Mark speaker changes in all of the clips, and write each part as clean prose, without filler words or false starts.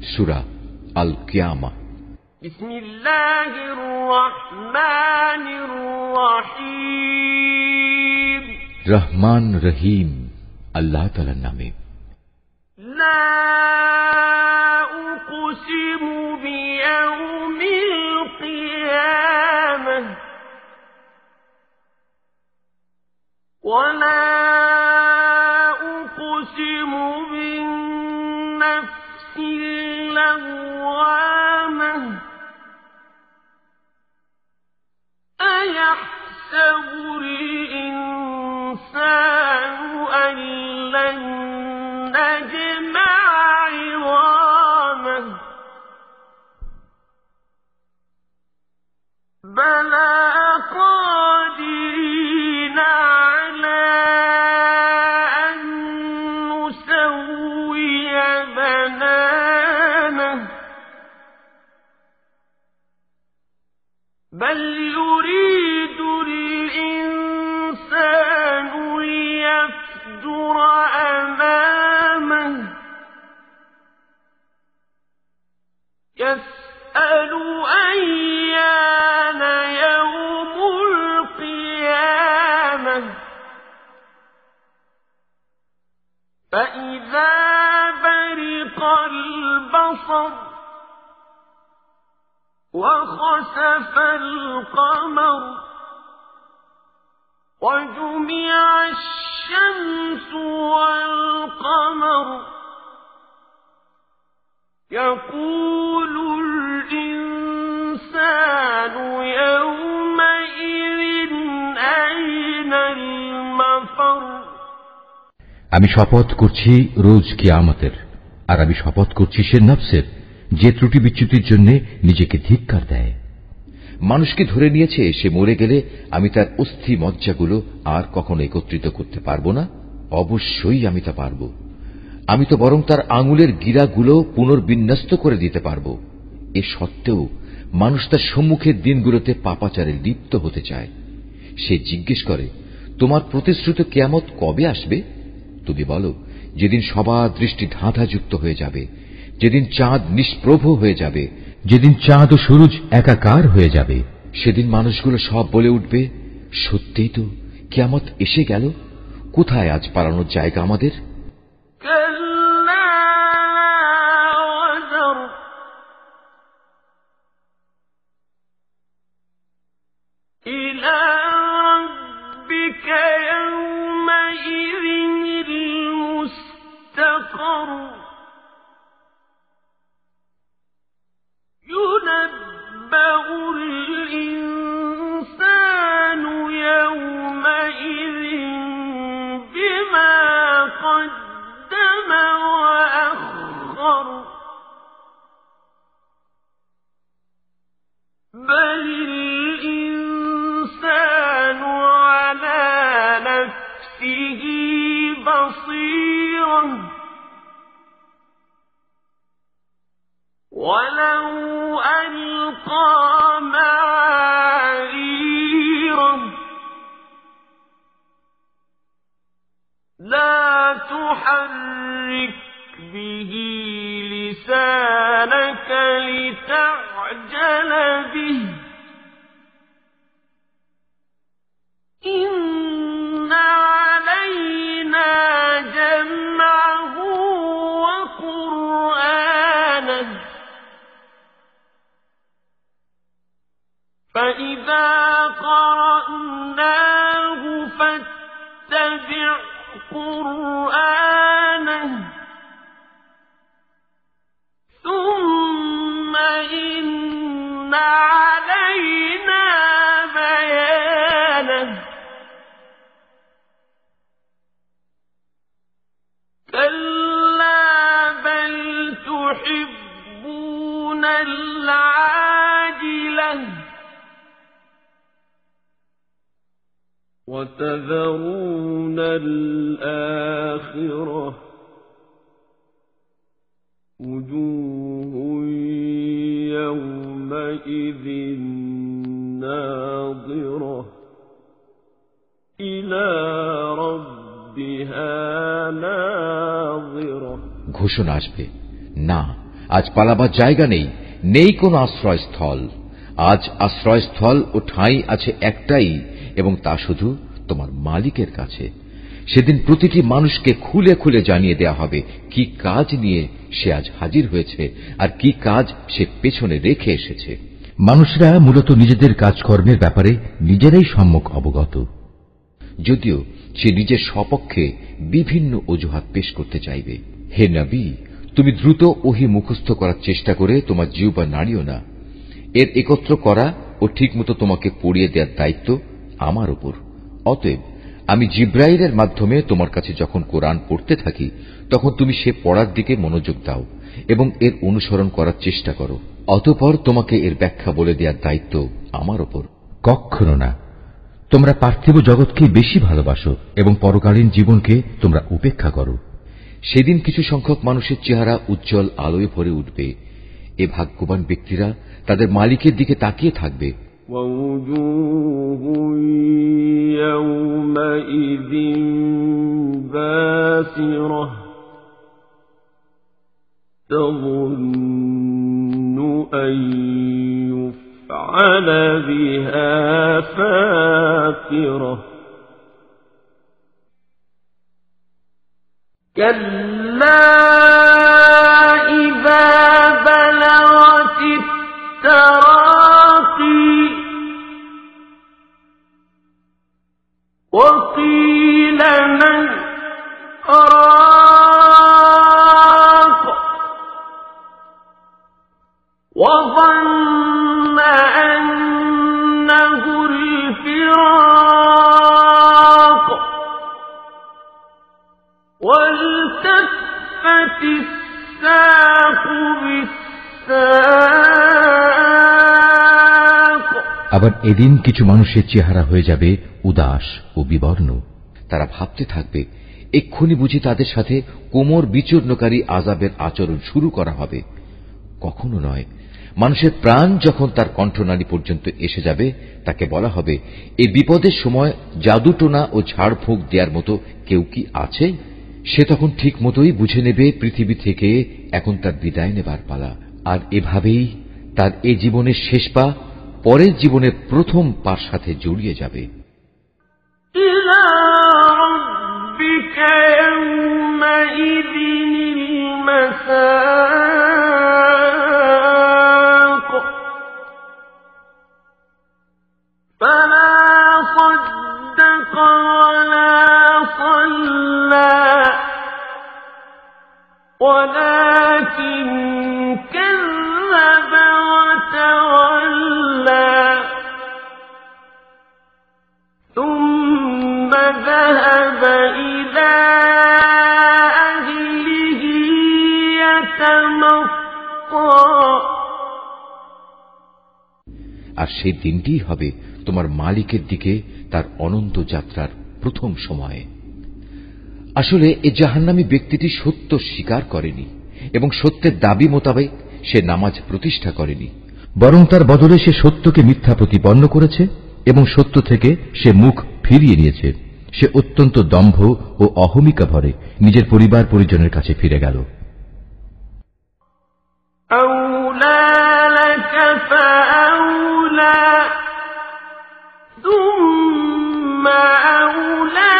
Speaker 1: সূরা আল কিয়ামা।
Speaker 2: বিসমিল্লাহির রহমানির রহিম।
Speaker 1: রহমান রহিম আল্লাহ তাআলার নামে।
Speaker 2: লা উকসিমু বিয়াউমিল কিয়ামাহ ওয়া লা উকসিমু বিন-নাফসিল লাওয়ামাহ আয়াহসাবুল ইনসানু আল্লান নাজমা'a 'idhamah বালা কাদিরিনা আলা আন নুসাউইয়া বানানাহ বাল ইউরিদুল ইনসানু লিয়াফজুরা আমামাহ ইয়াসআলু আইয়ানা ইয়াউমুল কিয়ামাহ ফাইযা বারিকাল বাসর وخسف القمر وجمع الشمس والقمر يقول الإنسان يومئذ أين المفر
Speaker 1: আমি শপথ করছি রোজ কিয়ামতের, আর আমি শপথ করছি সে নফসের যে ত্রুটি বিচ্যুতির জন্য নিজেকে ধিক্কার দেয়। মানুষকে ধরে নিয়েছে, সে মরে গেলে আমি তার অস্থি মজ্জাগুলো আর কখনো একত্রিত করতে পারবো না। অবশ্যই আমি তা পারব। আমি তো বরং তার আঙুলের গিরাগুলো পুনর্বিন্যস্ত করে দিতে পারব। এ সত্ত্বেও মানুষ তার সম্মুখের দিনগুলোতে পাপাচারে লিপ্ত হতে চায়। সে জিজ্ঞেস করে, তোমার প্রতিশ্রুত কিয়ামত কবে আসবে? তুমি বলো, যেদিন সবার দৃষ্টি ধাঁধাযুক্ত হয়ে যাবে, যেদিন চাঁদ নিষ্প্রভ হয়ে যাবে, যেদিন চাঁদ ও সূরজ একাকার হয়ে যাবে। সেদিন মানুষগুলো সব বলে উঠবে, সত্যিই তো কিয়ামত এসে গেল। কোথায় আজ পালানোর জায়গা আমাদের?
Speaker 2: يُنَبَّأُ الْإِنسَانُ يَوْمَئِذٍ بِمَا قَدَّمَ وَأَخَّرَ بَلِ الْإِنسَانُ عَلَى نَفْسِهِ بَصِيرَةٌ وَلَوْ أَلْقَى مَعَاذِيرَهُ لَا تُحَرِّكْ بِهِ لِسَانَكَ لِتَعْجَلَ بِهِ إِنَّ عَلَيْنَا جَمْعَهُ وَقُرْآنَهُ فَإِذَا قَرَأْنَاهُ فَاتَّبِعْ قُرْآنَهُ ثُمَّ إِنَّ عَلَيْنَا بَيَانَهُ كَلَّا بَلْ تُحِبُّونَ الْعَاجِلَةَ وَتَذَرُونَ الْآخِرَةَ وُجُوهٌ يَوْمَئِذٍ نَاظِرَةٌ إِلَى رَبِّهَا نَاظِرَةٌ
Speaker 1: ঘোষণা আসবে, না, আজ পালাবার জায়গা নেই, নেই কোনো আশ্রয়স্থল। আজ আশ্রয়স্থল ও ঠাঁই আছে একটাই, এবং তা শুধু তোমার মালিকের কাছে। সেদিন প্রতিটি মানুষকে খুলে খুলে জানিয়ে দেয়া হবে কি কাজ নিয়ে সে আজ হাজির হয়েছে আর কি কাজ সে পেছনে রেখে এসেছে। মানুষরা মূলত নিজেদের কাজকর্মের ব্যাপারে নিজেরাই সম্যক অবগত, যদিও সে নিজের সপক্ষে বিভিন্ন অজুহাত পেশ করতে চাইবে। হে নবী, তুমি দ্রুত ওহী মুখস্থ করার চেষ্টা করে তোমার জিহ্বা নাড়িও না। এর একত্র করা ও ঠিকমতো তোমাকে পড়িয়ে দেওয়ার দায়িত্ব আমার উপর। অতএব আমি জিব্রাইলের মাধ্যমে তোমার কাছে যখন কোরআন পড়তে থাকি, তখন তুমি সে পড়ার দিকে মনোযোগ দাও এবং এর অনুসরণ করার চেষ্টা করো। অতঃপর তোমাকে এর ব্যাখ্যা বলে দেওয়ার দায়িত্ব আমার উপর। কখনো না, তোমরা পার্থিব জগৎকে বেশি ভালোবাসো এবং পরকালীন জীবনকে তোমরা উপেক্ষা করো। সেদিন কিছু সংখ্যক মানুষের চেহারা উজ্জ্বল আলোয় ভরে উঠবে। এ ভাগ্যবান ব্যক্তিরা তাদের মালিকের দিকে তাকিয়ে থাকবে।
Speaker 2: وَوُجُوهٌ يَوْمَئِذٍ بَاسِرَةٌ تَظُنُّ أَن يُفْعَلَ بِهَا فَاقِرَةٌ كَلَّا إِذَا بَلَغَتِ التَّرَاقِيَ وَقِيلَ مَنْ رَاقٍ وَظَنَّ أَنَّهُ الْفِرَاقُ وَالْتَفَّتِ السَّاقُ بِالسَّاقِ।
Speaker 1: আবার এদিন কিছু মানুষের চেহারা হয়ে যাবে উদাস ও বিবর্ণ। তারা ভাবতে থাকবে, এক্ষুনি বুঝি তাদের সাথে কোমর বিচূর্ণকারী আযাবের আচরণ শুরু করা হবে। কখনো নয়। মানুষের প্রাণ যখন তার কণ্ঠনালী পর্যন্ত এসে যাবে, তাকে বলা হবে, এই বিপদের সময় জাদুটোনা ও ঝাড়ফুঁক দেওয়ার মতো কেউ কি আছে? সে তখন ঠিক মতোই বুঝে নেবে পৃথিবী থেকে এখন তার বিদায় নেবার পালা। আর এভাবেই তার এ জীবনের শেষ পা পরের জীবনের প্রথম পার সাথে জড়িয়ে যাবে।
Speaker 2: ইলা রাব্বিকা ইয়াওমাইযিনিল মাসাক ফালা সাদ্দাকা ওয়ালা সাল্লা ওয়ালাকিন কাযযাবা ওয়া তাওয়াল্লা ثم ذهب إلى أهله يتمطى।
Speaker 1: আর সেই দিনটিই হবে তোমার মালিকের দিকে তার অনন্ত যাত্রার প্রথম সময়। আসলে এই জাহান্নামী ব্যক্তিটি সত্য স্বীকার করেনি এবং সত্যের দাবি মোতাবেক সে নামাজ প্রতিষ্ঠা করেনি, বরং তার বদলে সে সত্যকে মিথ্যা প্রতিপন্ন করেছে এবং সত্য থেকে সে মুখ ফিরিয়ে নিয়েছে। সে অত্যন্ত দম্ভ ও অহমিকা ভরে নিজের পরিবার পরিজনের কাছে ফিরে গেল।
Speaker 2: أولى لك فأولى ثم أولى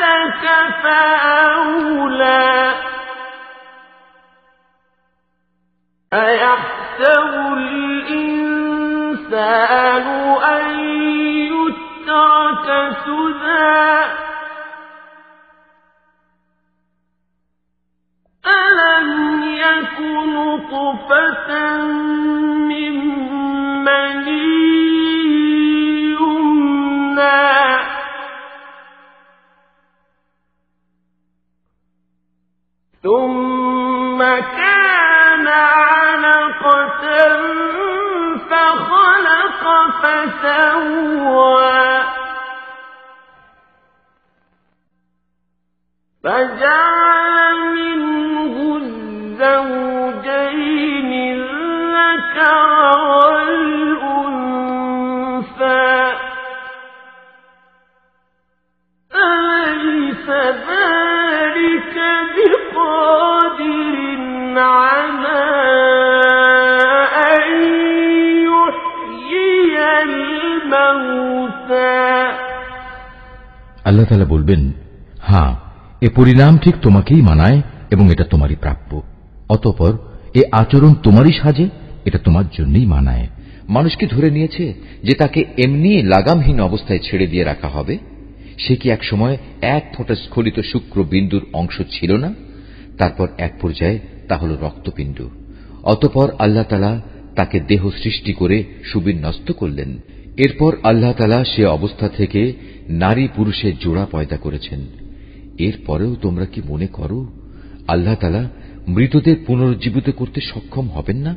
Speaker 2: لك فأولى أيحسب الإنسان أن يترك سدى ألم يكن نطفة من مني يمنى ثم كان علقة فخلق فسوى فجعل منه الزوجين الذكر والأنثى أليس ذلك بقادر على
Speaker 1: আল্লাহ তাআলা বলবেন, হ্যাঁ, এ পরিণাম ঠিক তোমাকেই মানায় এবং এটা তোমারই প্রাপ্য। অতঃপর এ আচরণ তোমারই সাজে, এটা তোমার জন্যই মানায়। মানুষকে ধরে নিয়েছে যে তাকে এমনি লাগামহীন অবস্থায় ছেড়ে দিয়ে রাখা হবে। সে কি এক সময় এক ফোঁটা স্খলিত শুক্র বিন্দুর অংশ ছিল না? তারপর এক পর্যায়ে তা হল রক্তপিণ্ড। অতঃপর আল্লাহ তাআলা তাকে দেহ সৃষ্টি করে সুবিন্যস্ত করলেন। এরপর আল্লাহ তাআলা সে অবস্থা থেকে নারী পুরুষের জোড়া পয়দা করেছেন। এরপরেও তোমরা কি মনে করো আল্লাহ তাআলা মৃতদের পুনরুজ্জীবিত করতে সক্ষম হবেন না?